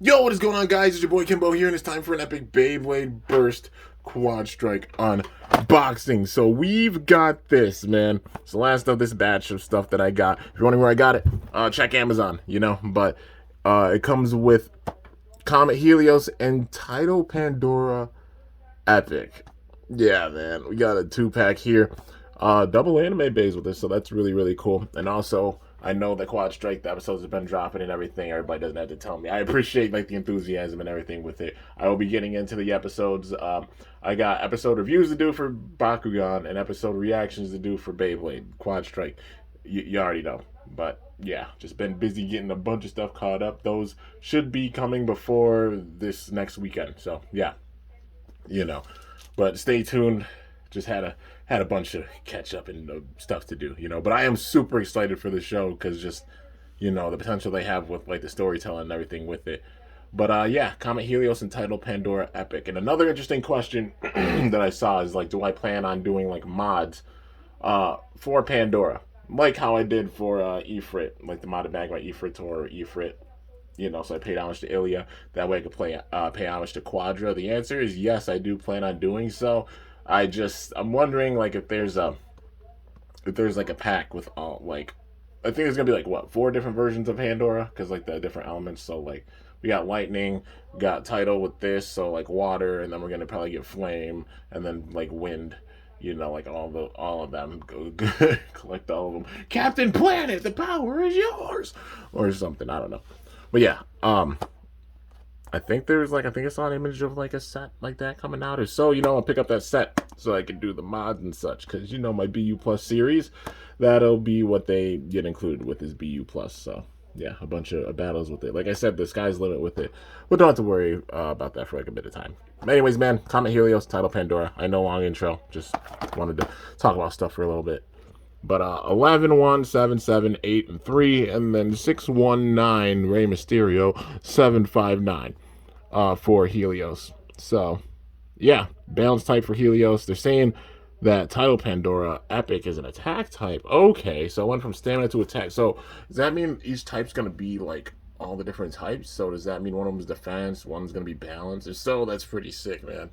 Yo, what is going on, guys? It's your boy Kimbo here, and it's time for an epic Beyblade Burst Quadstrike unboxing. So we've got this, man. It's the last of this batch of stuff that I got. If you're wondering where I got it, check Amazon, But it comes with Komet Helios and Tidal Pandora Epic. Yeah, man. We got a 2-pack here. Double anime bays with this, so that's really, really cool. And also, I know the Quadstrike, the episodes have been dropping and everything. Everybody doesn't have to tell me. I appreciate the enthusiasm and everything with it. I will be getting into the episodes. I got episode reviews to do for Bakugan and episode reactions to do for Beyblade, Quadstrike. You already know. But yeah, just been busy getting a bunch of stuff caught up. Those should be coming before this next weekend. So yeah, But stay tuned. Just had a bunch of catch up and stuff to do, But I am super excited for the show because just, the potential they have with the storytelling and everything with it. But yeah, Komet Helios and Tidal Pandora Epic. And another interesting question that I saw is do I plan on doing mods for Pandora, like how I did for Ifrit, the modded bag by Ifrit or Ifrit. So I paid homage to Ilya. That way I could pay homage to Quadra. The answer is yes, I do plan on doing so. I'm wondering if there's a pack with all I think there's gonna be 4 different versions of Pandora because the different elements. So we got lightning, got Tidal with this, so water, and then we're gonna probably get flame, and then wind. All of them. Collect all of them. Captain Planet, the power is yours, or something. I don't know, but yeah. I think there's I think I saw an image of a set like that coming out or so. I'll pick up that set so I can do the mods and such. Because my BU Plus series, that'll be what they get included with is BU Plus. So yeah, a bunch of battles with it. Like I said, the sky's the limit with it. We don't have to worry about that for a bit of time. But anyways, man, Komet Helios, Tidal Pandora. I know, long intro. Just wanted to talk about stuff for a little bit. But 11, 1, 7, 7, 8, and 3, and then 6, 1, 9, Rey Mysterio, 7, 5, 9 for Helios. So, yeah, balance type for Helios. They're saying that Tidal Pandora Epic is an attack type. Okay, so it went from stamina to attack. So, does that mean each type's going to be all the different types? So, does that mean one of them is defense, one's going to be balance? If so, that's pretty sick, man.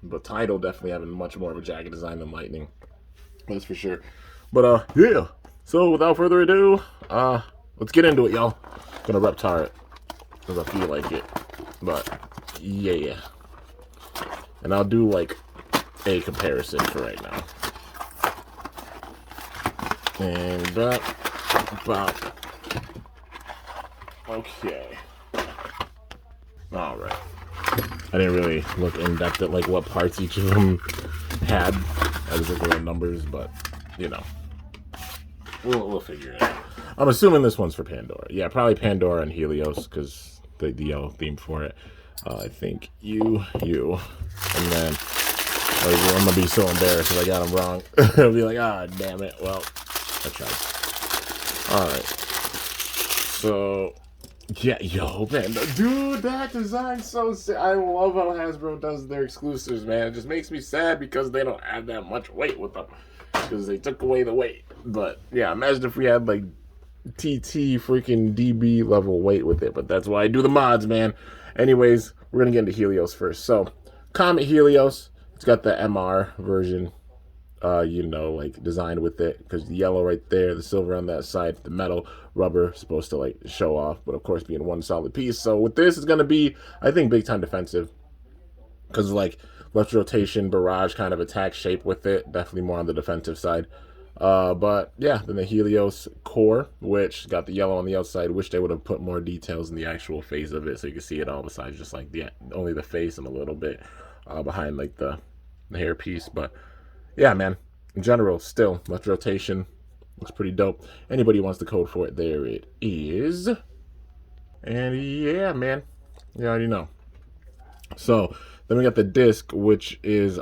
But Tidal definitely having much more of a jagged design than Lightning. That's for sure. But yeah. So without further ado, let's get into it, y'all. Gonna reptar it because I feel like it. But yeah. And I'll do a comparison for right now. And about okay. Alright. I didn't really look in depth at what parts each of them had. I was looking at numbers, but we'll figure it out. I'm assuming this one's for Pandora. Yeah, probably Pandora and Helios because the yellow theme for it. I think you, and then I'm gonna be so embarrassed if I got them wrong. I'll be like, damn it. Well, I tried. All right. So yeah, yo, man, dude, that design's so sick. I love how Hasbro does their exclusives, man. It just makes me sad because they don't have that much weight with them because they took away the weight. But yeah, imagine if we had TT freaking DB level weight with it. But that's why I do the mods, man. Anyways, we're gonna get into Helios first. So, Komet Helios, it's got the MR version. Designed with it because the yellow right there, the silver on that side, the metal rubber supposed to show off, but of course being one solid piece. So with this, it's gonna be, I think, big time defensive because left rotation, barrage kind of attack shape with it. Definitely more on the defensive side. But yeah, then the Helios core, which got the yellow on the outside. Wish they would have put more details in the actual face of it so you can see it all besides just only the face and a little bit behind the hair piece. But yeah, man, in general, still, left rotation looks pretty dope. Anybody wants the code for it, there it is. And yeah, man, you already know. So then we got the disc, which is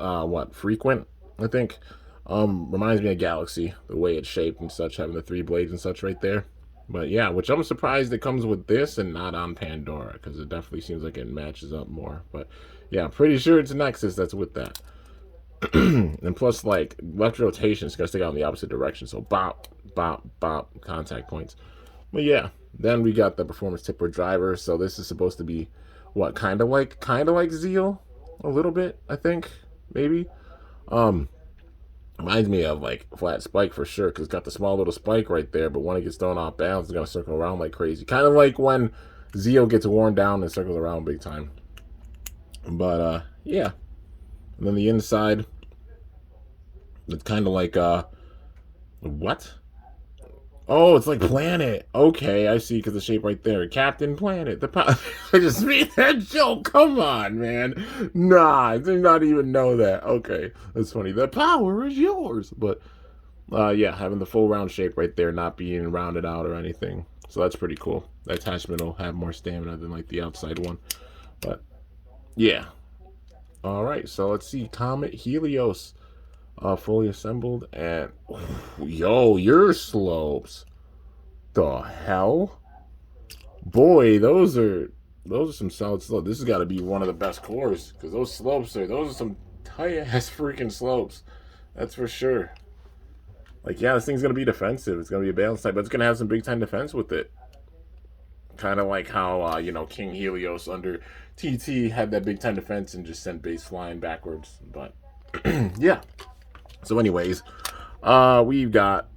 frequent, I think. Reminds me of Galaxy, the way it's shaped and such, having the 3 blades and such right there. But yeah, which I'm surprised it comes with this and not on Pandora, because it definitely seems like it matches up more. But yeah, I'm pretty sure it's Nexus that's with that. And plus, left rotation is going to stick out in the opposite direction. So, bop, bop, bop, contact points. But yeah, Then we got the performance tip or driver. So this is supposed to be what, kind of like Zeal, a little bit, I think, maybe. Um, Reminds me of like Flat Spike for sure, because it's got the small little spike right there, but when it gets thrown off balance, it's gonna circle around like crazy. Kind of like when Zeo gets worn down and circles around big time. But yeah. And then the inside, it's kind of like what? Oh, it's like Planet. Okay, I see, because the shape right there. Captain Planet. I just made that joke. Come on, man. Nah, I did not even know that. Okay, that's funny. The power is yours. But, yeah, having the full round shape right there, not being rounded out or anything. So that's pretty cool. The attachment will have more stamina than, like, the outside one. But, yeah. All right, so let's see. Komet Helios. Fully assembled, and yo, your slopes, the hell, boy, those are some solid slopes. This has got to be one of the best cores, because those are some tight ass freaking slopes, that's for sure. Like, yeah, this thing's gonna be defensive. It's gonna be a balance type, but it's gonna have some big time defense with it. Kind of like how you know, King Helios under TT had that big time defense and just sent base flying backwards. But yeah. So anyways, we've got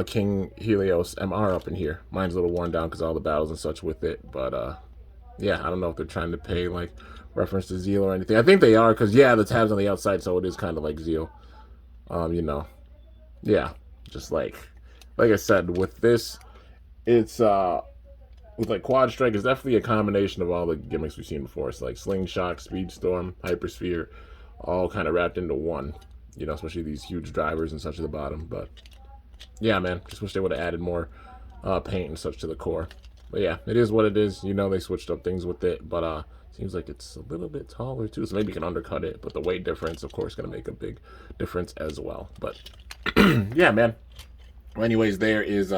King Helios MR up in here. Mine's a little worn down because all the battles and such with it. But yeah, I don't know if they're trying to pay like reference to Zeal or anything. I think they are, because yeah, the tab's on the outside, so it is kind of like Zeal. You know, yeah, just like I said, with this, it's with like Quadstrike, it's definitely a combination of all the gimmicks we've seen before. It's like Slingshot, Speedstorm, Hypersphere, all kind of wrapped into one. You know, especially these huge drivers and such at the bottom. But yeah, man, just wish they would have added more paint and such to the core. But yeah, it is what it is. You know, they switched up things with it, but seems like it's a little bit taller too, so maybe you can undercut it. But the weight difference, of course, going to make a big difference as well. But yeah, man. Well, anyways, there is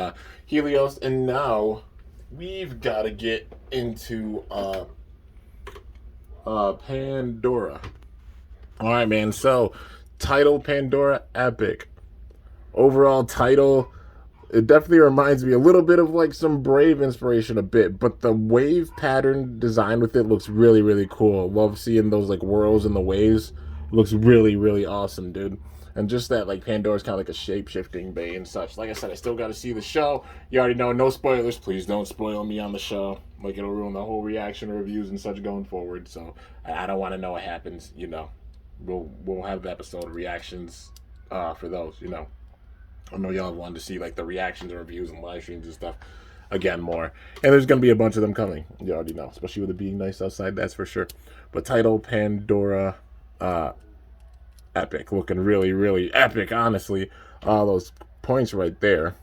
Helios, and now we've got to get into Pandora. All right, man. So Tidal Pandora, epic. Overall title, it definitely reminds me a little bit of like some Brave inspiration a bit, but the wave pattern design with it looks really, really cool. Love seeing those like whirls in the waves. It looks really, really awesome, dude. And just that like Pandora's kind of like a shape-shifting bay and such. Like I said, I still got to see the show. You already know, no spoilers. Please don't spoil me on the show. Like, it'll ruin the whole reaction reviews and such going forward. So I don't want to know what happens, you know. We'll have the episode reactions for those, you know. I know y'all wanted to see like the reactions and reviews and live streams and stuff again more, and there's gonna be a bunch of them coming. You already know, especially with it being nice outside, that's for sure. But Tidal Pandora, epic, looking really, really epic. Honestly, all those points right there.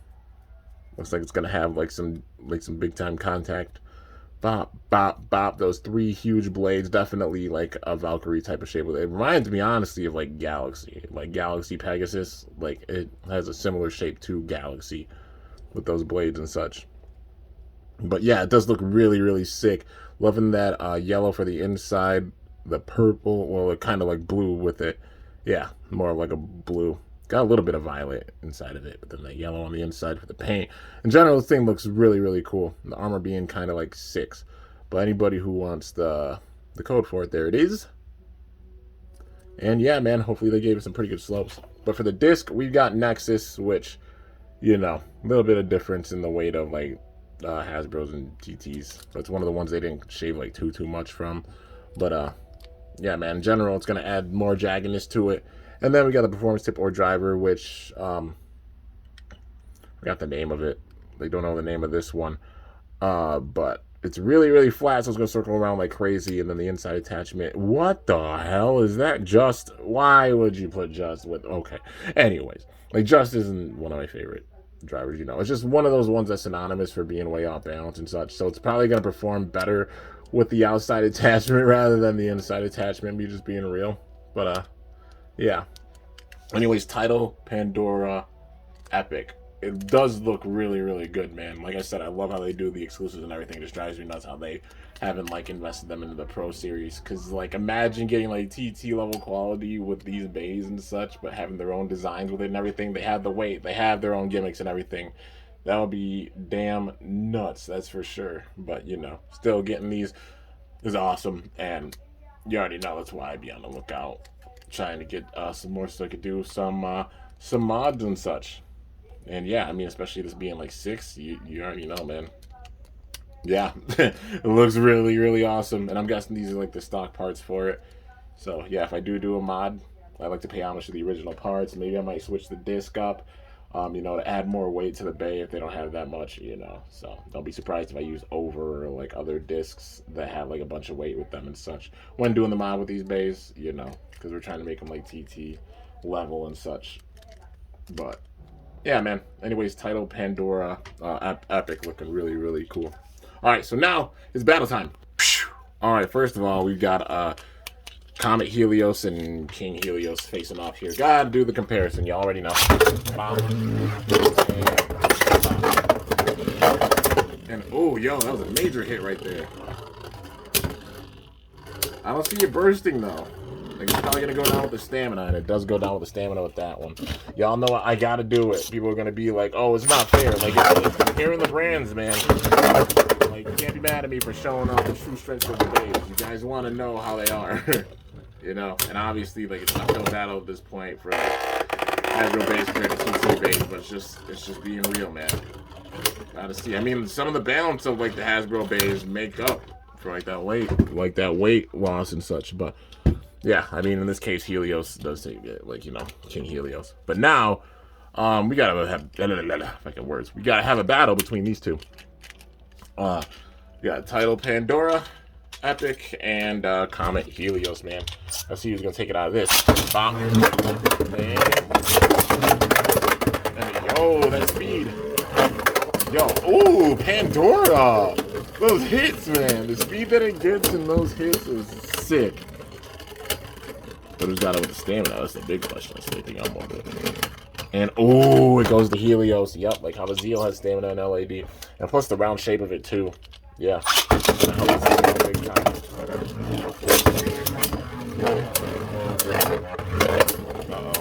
Looks like it's gonna have like some big time contact. Bop, bop, bop. Those three huge blades, definitely like a Valkyrie type of shape. It reminds me, honestly, of like Galaxy Pegasus. Like, it has a similar shape to Galaxy with those blades and such. But yeah, it does look really, really sick. Loving that yellow for the inside, the purple, well, kind of like blue with it. Yeah, more of like a blue. Got a little bit of violet inside of it, but then the yellow on the inside for the paint. In general, this thing looks really, really cool. The armor being kind of like 6. But anybody who wants the code for it, there it is. And yeah, man, hopefully they gave us some pretty good slopes. But for the disc, we've got Nexus, which, you know, a little bit of difference in the weight of like Hasbro's and TT's. But it's one of the ones they didn't shave like too much from. But yeah, man, in general, it's going to add more jaggedness to it. And then we got the performance tip or driver, which forgot the name of it. They don't know the name of this one. But it's really, really flat, so it's going to circle around like crazy. And then the inside attachment. What the hell is that? Just, why would you put just with, okay. Anyways, like, just isn't one of my favorite drivers, you know. It's just one of those ones that's synonymous for being way off balance and such. So it's probably going to perform better with the outside attachment rather than the inside attachment, me just being real. But, yeah. Anyways, Tidal Pandora, epic. It does look really, really good, man. Like I said, I love how they do the exclusives and everything. It just drives me nuts how they haven't like invested them into the Pro Series. Because like, imagine getting like TT level quality with these bays and such, but having their own designs with it and everything. They have the weight, they have their own gimmicks and everything. That would be damn nuts, that's for sure. But you know, still getting these is awesome, and you already know that's why I'd be on the lookout, trying to get some more so I could do some mods and such. And yeah, I mean, especially this being like 6, you already know, man. Yeah, it looks really really awesome, and I'm guessing these are like the stock parts for it. So yeah, if I do a mod, I like to pay homage to the original parts. Maybe I might switch the disc up, you know, to add more weight to the bay if they don't have that much, you know. So don't be surprised if I use over or like other discs that have like a bunch of weight with them and such when doing the mod with these bays, you know, because we're trying to make them like TT level and such. But yeah, man. Anyways, Tidal Pandora, epic, looking really really cool. All right, so now it's battle time. All right, first of all, we've got Komet Helios and King Helios facing off here. Gotta do the comparison. You already know. And oh, yo, that was a major hit right there. I don't see it bursting though. Like, it's probably gonna go down with the stamina, and it does go down with the stamina with that one. Y'all know I gotta do it. People are gonna be like, "Oh, it's not fair." Like, it's comparing the brands, man. Like, you can't be mad at me for showing off the true strength of the bays. You guys want to know how they are. You know, and obviously, like, it's uphill battle at this point for Hasbro base compared to TC base, but it's just being real, man. Gotta see. I mean, some of the balance of like the Hasbro bays make up for like that weight loss and such. But yeah, I mean, in this case, Helios does take it, like, you know, King Helios. But now, we gotta have fucking words. We gotta have a battle between these two. We got Tidal Pandora, Epic, and Komet Helios, man. Let's see who's gonna take it out of this. Bop. And yo, that speed. Yo, ooh, Pandora. Those hits, man. The speed that it gets in those hits is sick. But who's got it with the stamina? That's the big question. That's the big thing I'm wondering. And oh, it goes to Helios. Yep, like how the Zeal has stamina and LAD. And plus the round shape of it too. Yeah. Big time. Uh-oh.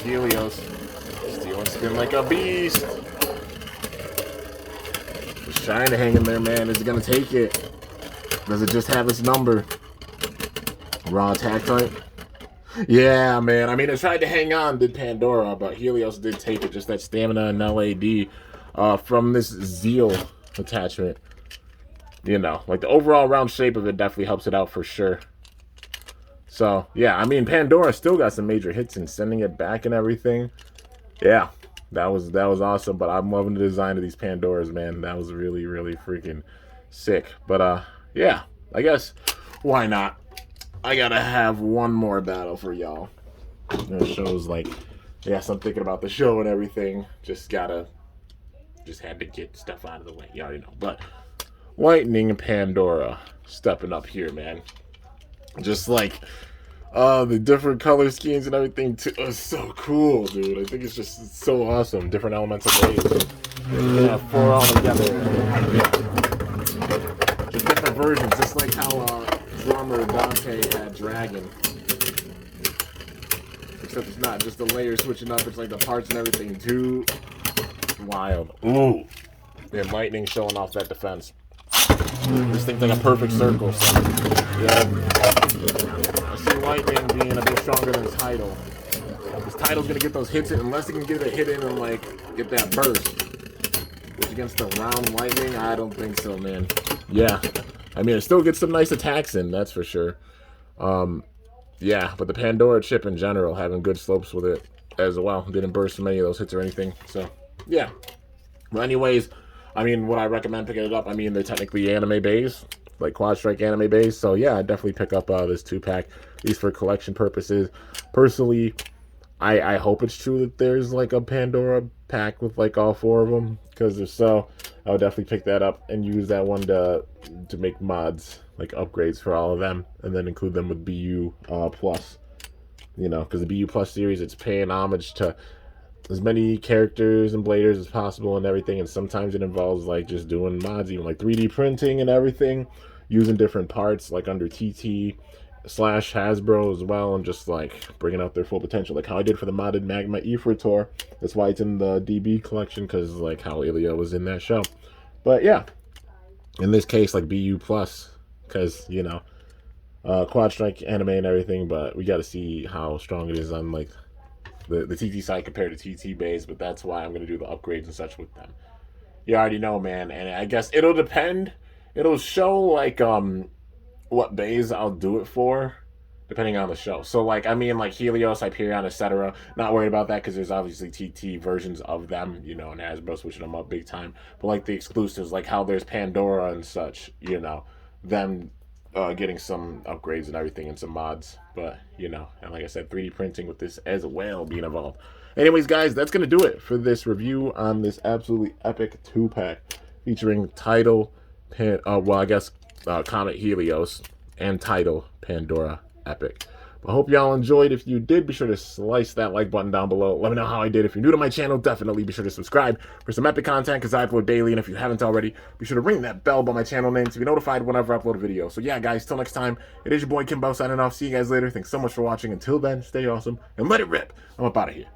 Helios. Stealing spin like a beast. Just trying to hang in there, man. Is it gonna take it? Does it just have its number? Raw attack type? Yeah, man. I mean, it tried to hang on, did Pandora, but Helios did take it. Just that stamina and LAD from this Zeal attachment. You know, like the overall round shape of it definitely helps it out for sure. So, yeah, I mean, Pandora still got some major hits and sending it back and everything. Yeah, that was awesome. But I'm loving the design of these Pandoras, man. That was really, really freaking sick. But, yeah, I guess why not? I gotta have one more battle for y'all. It shows like, yes, I'm thinking about the show and everything. Just had to get stuff out of the way. You already know. But Lightning and Pandora stepping up here, man. Just like the different color schemes and everything too. It's so cool, dude. I think it's so awesome. Different elements of waves. Yeah, 4 all together. Yeah. Just different versions, just like how drummer Dante had Dragon. Except it's not just the layers switching up, it's like the parts and everything too. Wild. Ooh. And Lightning showing off that defense. This thing's like a perfect circle. So, yeah. I see Lightning being a bit stronger than Tidal. Because Tidal's gonna get those hits in, unless he can get a hit in and like get that burst. Which against the round Lightning, I don't think so, man. Yeah. I mean, it still gets some nice attacks in, that's for sure. Yeah, but the Pandora chip in general, having good slopes with it as well. Didn't burst many of those hits or anything. So, yeah. But anyways, I mean, would I recommend picking it up? I mean, they're technically anime bays, like Quadstrike anime bays. So, yeah, I'd definitely pick up this 2-pack, at least for collection purposes. Personally, I hope it's true that there's like a Pandora pack with like all 4 of them. Because if so, I would definitely pick that up and use that one to make mods, like upgrades for all of them, and then include them with BU Plus. You know, because the BU Plus series, it's paying homage to as many characters and bladers as possible and everything, and sometimes it involves like just doing mods, even like 3D printing and everything, using different parts like under TT slash Hasbro as well, and just like bringing out their full potential, like how I did for the modded Magma Efra tour. That's why it's in the DB collection, because like how Ilya was in that show. But yeah, in this case, like BU plus, because you know, Quadstrike anime and everything. But we got to see how strong it is on like the TT side compared to TT base. But that's why I'm gonna do the upgrades and such with them. You already know, man, and I guess it'll depend. It'll show like what bays I'll do it for, depending on the show. So like I mean like Helios, Hyperion, etc. Not worried about that because there's obviously TT versions of them, you know, and Hasbro switching them up big time. But like the exclusives, like how there's Pandora and such, you know, them getting some upgrades and everything and some mods. But you know, and like I said, 3D printing with this as well being involved. Anyways, guys, that's gonna do it for this review on this absolutely epic 2-pack featuring Tidal, Komet Helios and Tidal Pandora Epic. I hope y'all enjoyed. If you did, be sure to slice that like button down below. Let me know how I did. If you're new to my channel, definitely be sure to subscribe for some epic content because I upload daily. And if you haven't already, be sure to ring that bell by my channel name to be notified whenever I upload a video. So yeah, guys, till next time, it is your boy Kimbo signing off. See you guys later. Thanks so much for watching. Until then, stay awesome and let it rip. I'm up out of here.